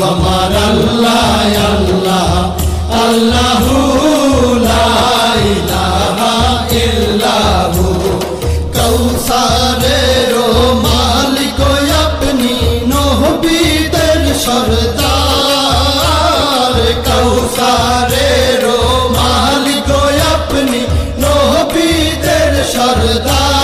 আমার আল্লাহ আল্লাহ আল্লাহু লা ইলাহা ইল্লাহু কৌসারের মালিক আপনি নবীদের সরদার কৌসারের মালিক আপনি নবীদের সরদার